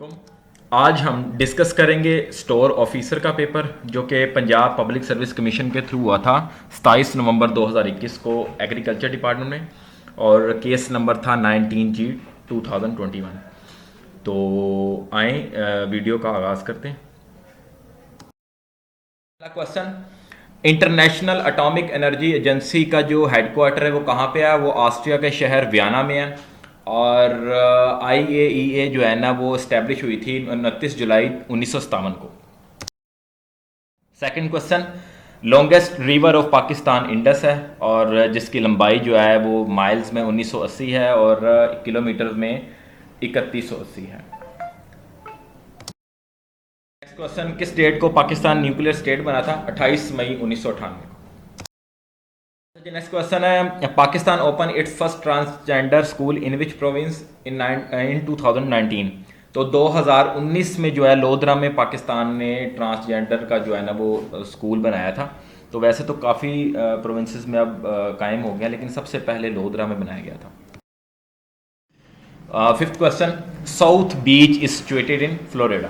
वालेकुम। आज हम डिस्कस करेंगे स्टोर ऑफिसर का पेपर जो कि पंजाब पब्लिक सर्विस कमीशन के थ्रू हुआ था 27 नवंबर 2021 को एग्रीकल्चर डिपार्टमेंट में, और केस नंबर था 19G 2021। तो आए वीडियो का आगाज़ करते हैं। पहला question, international atomic energy agency का जो हेडक्वार्टर है वो कहाँ पे है? वो ऑस्ट्रिया के शहर वियना में है। और IAEA जो है ना वो इस्टेब्लिश हुई थी 29 जुलाई 1957 को। Second question, longest river of Pakistan Indus है, और जिसकी लंबाई जो है वो माइल्स में 1980 है और किलोमीटर में 3180 है। नेक्स्ट क्वेश्चन, किस डेट को पाकिस्तान न्यूक्लियर स्टेट बना था? 28 मई 1998 को। नेक्स्ट क्वेश्चन है, Pakistan open it's first transgender school in which province इन 2019। तो 2019 में जो है लोधरा में पाकिस्तान ने ट्रांसजेंडर का जो है ना वो स्कूल बनाया था। तो वैसे तो काफ़ी प्रोविंसेस में अब कायम हो गया, लेकिन सबसे पहले लोधरा में बनाया गया था। Fifth question, South Beach is situated in Florida.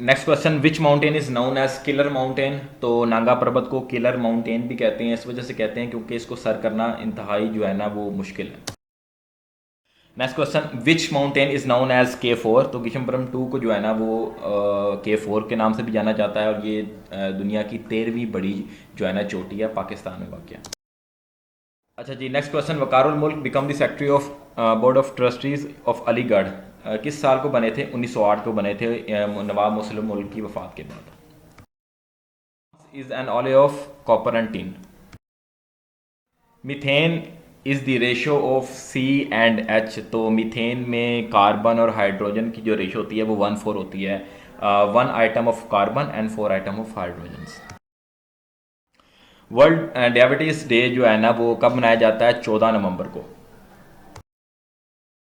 Next question, which mountain is known as killer mountain? तो नांगा पर्वत को किलर माउंटेन भी कहते हैं, इस वजह से कहते हैं क्योंकि इसको सर करना इंतहाई जो है ना वो मुश्किल है। Next question, which mountain is known as K4? तो किशनपुरम 2 को जो है ना वो K4 के नाम से भी जाना जाता है, और ये दुनिया की 13वीं बड़ी जो है ना चोटी है पाकिस्तान में वाक़। अच्छा जी, नेक्स्ट क्वेश्चन, वकारुल मुल्क become the secretary of board of trustees of Aligarh किस साल को बने थे? 1908 को बने थे, नवाब मुस्लिम मुल्क की वफात के बाद। Is an oil of copper and tin. Methane is the ratio of C&H। तो मीथेन में कार्बन और हाइड्रोजन की जो रेशो होती है वो 1:4 होती है। 1 item of carbon and 4 item of hydrogen. World diabetes day जो है ना वो कब मनाया जाता है? 14 नवंबर को।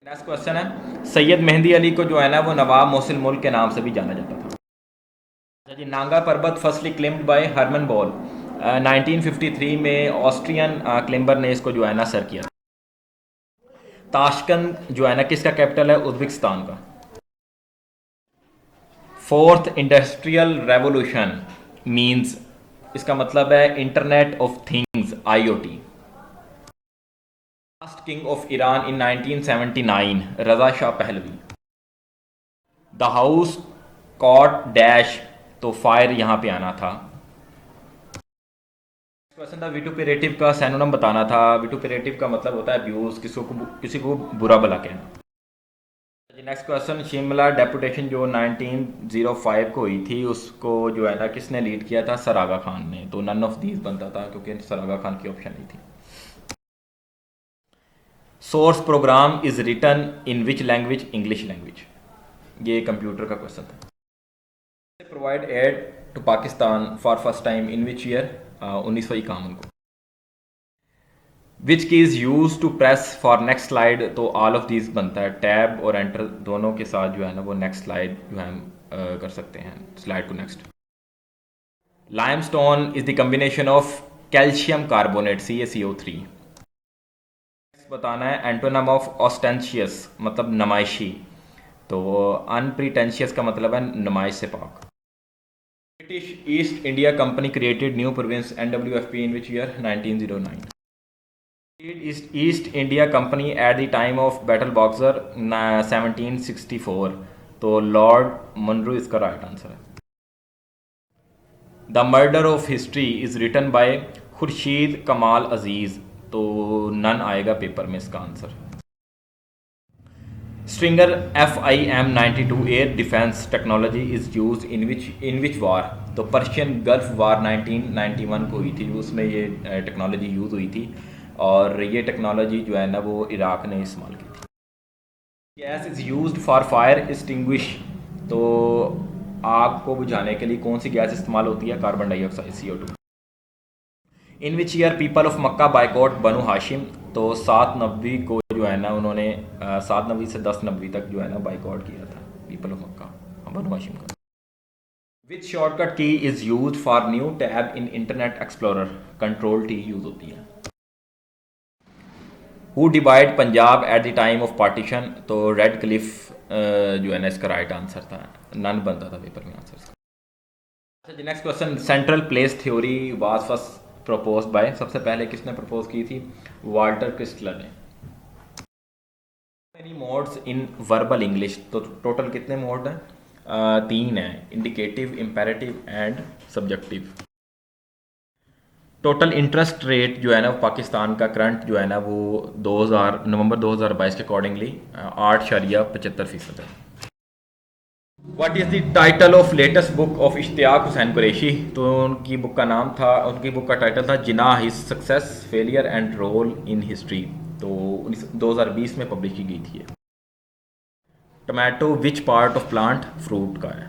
नेक्स्ट क्वेश्चन है, सैयद मेहंदी अली को जो है ना वो नवाब मोहसिन मुल्क के नाम से भी जाना जाता था। अच्छा जी, नांगा पर्वत फर्स्टली क्लिम्ड बाय हरमन बॉल 1953 में ऑस्ट्रियन क्लिम्बर ने इसको जो है ना सर किया। ताशकंद जो है ना किसका कैपिटल है? उज्बेकिस्तान का। फोर्थ इंडस्ट्रियल रेवोल्यूशन मींस, इसका मतलब है internet of things, IoT। Last king of Iran in 1979, Reza Shah Pahlavi. The house caught dash, तो फायर यहां पे आना था। क्वेश्चन था, विटुपेरेटिव का सैनोनिम बताना था। विटुपेरेटिव का मतलब होता है अब्यूज, किसी को बुरा भला कहना। नेक्स्ट क्वेश्चन, शिमला डेपुटेशन जो 1905 को हुई थी उसको जो है ना किसने लीड किया था? सर आगा खान ने। तो नन ऑफ दीज बनता था क्योंकि सर आगा खान की ऑप्शन नहीं थी। Source program is written in which language? English language. ये कंप्यूटर का क्वेश्चन था। Provide aid to Pakistan for first time in which year? 1951 को। Which key is use to press for next slide? तो all of these बनता है, tab और enter दोनों के साथ जो है ना वो नेक्स्ट स्लाइड जो है हम कर सकते हैं, स्लाइड को next. Limestone is the combination of calcium carbonate CaCO3। बताना है, एंटोनम ऑफ ऑस्टेंशियस मतलब नुमाइशी। तो अनप्रीटेंशियस का मतलब है नुमाइश से पाक। British East India Company created new province NWFP in which year? 1909। East India Company at the time of battle Buxar 1764। तो लॉर्ड मनरो इसका राइट आंसर है। The murder of history is written by Khurshid Kamal Aziz. तो नन आएगा paper में इसका answer. Stringer FIM-92 air defence technology is use in which war? तो Persian gulf वार 1991 को हुई थी, उसमें ये टेक्नोलॉजी यूज़ हुई थी, और ये टेक्नोलॉजी जो है ना वो इराक ने इस्तेमाल की थी। Gas is used for fire extinguish. तो आग को बुझाने के लिए कौन सी गैस इस्तेमाल होती है? Carbon dioxide, CO2। In which year people of Mecca boycott Banu Hashim? तो 7 नबी को जो है ना उन्होंने 7 नबी से 10 नबी तक जो है ना बाइकॉट किया था पीपल ऑफ मक्का बनु हाशिम का। विच शॉर्टकट की is use for new tab in internet explorer? Control T use होती है। Who divide Punjab eight the time of partition, तो रेड क्लिफ जो है ना इसका राइट आंसर था, नन बनता था पेपर में आंसर। अच्छा जी, next question, central place theory was first propose by, सबसे पहले किसने प्रपोज की थी? वाल्टर क्रिस्टलर ने। Many modes in verbal English, तो टोटल कितने मोड हैं? 3 हैं, indicative, imperative and subjective. Total interest rate जो है ना पाकिस्तान का करंट जो है ना वो नवंबर 2022 के अकॉर्डिंगली 8.75% है। What is the title of latest book of Ishtiaq Hussain Qureshi, तो उनकी बुक का नाम था, उनकी बुक का टाइटल था Jinnah, his success, failure and role in history, तो 2020 में पब्लिश की गई थी। Tomato which part of plant? Fruit का है।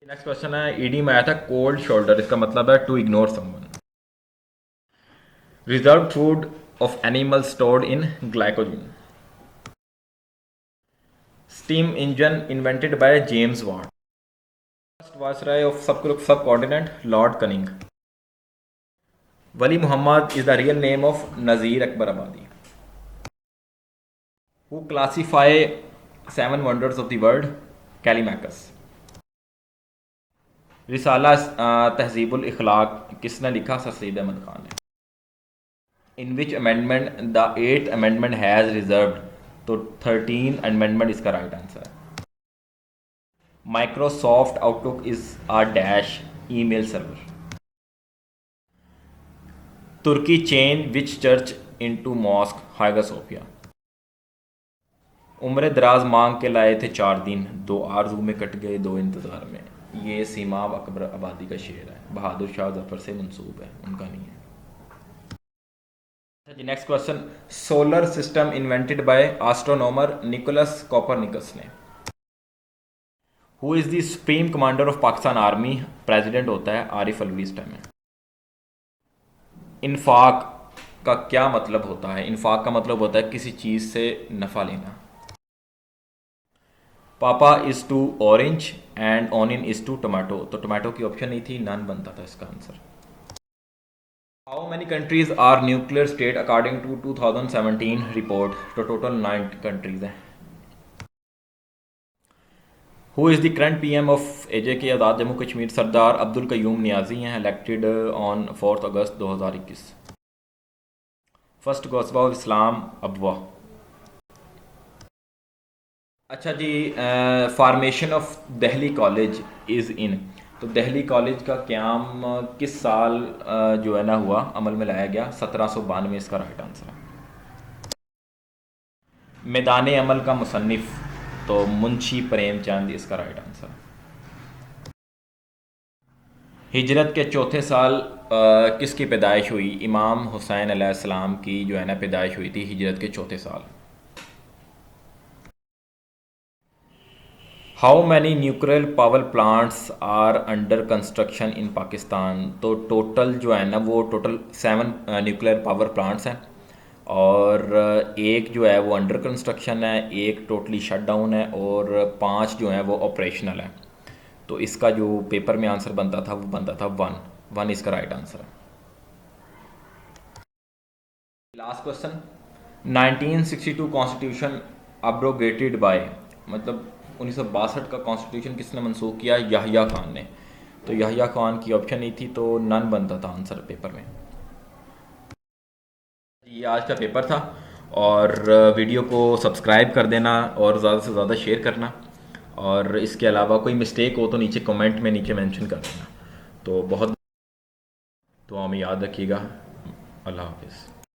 नेक्स्ट क्वेश्चन है, ईडी में आया था कोल्ड शोल्डर, इसका मतलब है to ignore someone. Reserve food of animal stored in glycogen. Steam engine invented by James Watt. First viceroy of subcontinent, lord Canning. Wali Muhammad is the real name of Nazeer Akbar Abadi. Who classify 7 wonders of the world? Callimachus. रिसाला तहजीबुल इखलाक किसने लिखा? Sir Syed Ahmad Khan ने। In which amendment the 8th amendment has reserved, तो 13 amendment इसका right answer है। Microsoft Outlook is a dash email server. तुर्की change which church into mosque? Hagia Sophia. उम्र दराज मांग के लाए थे 4 दिन, 2 आरजू में कट गए 2 इंतज़ार में, ये सीमाब अकबर आबादी का शेर है, बहादुर शाह जफर से मंसूब है, उनका नहीं है। अच्छा जी, next question, solar system invented by astronomer Nicolaus Copernicus ने। Who is the supreme commander of Pakistan army? President होता है आरिफ अलवी इस टाइम में। इन्फाक का क्या मतलब होता है? इन्फाक का मतलब होता है किसी चीज़ से नफ़ा लेना। Papa is to orange and onion is to tomato, तो टमाटो की ऑप्शन नहीं थी, नन बनता था इसका answer. How many countries are nuclear state according to 2017 report, तो टोटल 9 कंट्रीज हैं। Who is the current PM of AJK Azad Jammu Kashmir? Sardar Abdul Qayyum Niazi हैं, इलेक्टेड ऑन 4 अगस्त 2021। फर्स्ट गौसबा ऑफ इस्लाम अबवा। अच्छा जी, formation of Delhi college is in, तो Delhi college का क़याम किस साल जो है ना हुआ, अमल में लाया गया? 1792 इसका राइट आंसर है। मैदान अमल का मुसन्निफ, तो मुंशी प्रेमचंद इसका राइट आंसर है। हिजरत के चौथे साल किसकी पैदाइश हुई? इमाम हुसैन अलैहिस्सलाम की जो है ना पैदाइश हुई थी हिजरत के चौथे साल। How many nuclear power plants are under construction in Pakistan, तो टोटल जो है ना वो टोटल 7 न्यूक्लियर पावर प्लांट्स हैं, और एक जो है वो अंडर कंस्ट्रक्शन है, एक टोटली शट डाउन है, और 5 जो हैं वो ऑपरेशनल है। तो इसका जो पेपर में आंसर बनता था वो बनता था 1 इसका राइट आंसर है। Last question, 1962 constitution abrogated by, मतलब 1962 का कॉन्स्टिट्यूशन किसने मनसूख किया? याहिया खान ने, तो याहिया खान की ऑप्शन नहीं थी, तो नन बनता था आंसर पेपर में। ये आज का पेपर था, और वीडियो को सब्सक्राइब कर देना और ज़्यादा से ज़्यादा शेयर करना, और इसके अलावा कोई मिस्टेक हो तो नीचे कमेंट में नीचे मेंशन कर देना। तो बहुत तो हमें याद रखिएगा। अल्लाह हाफिज़।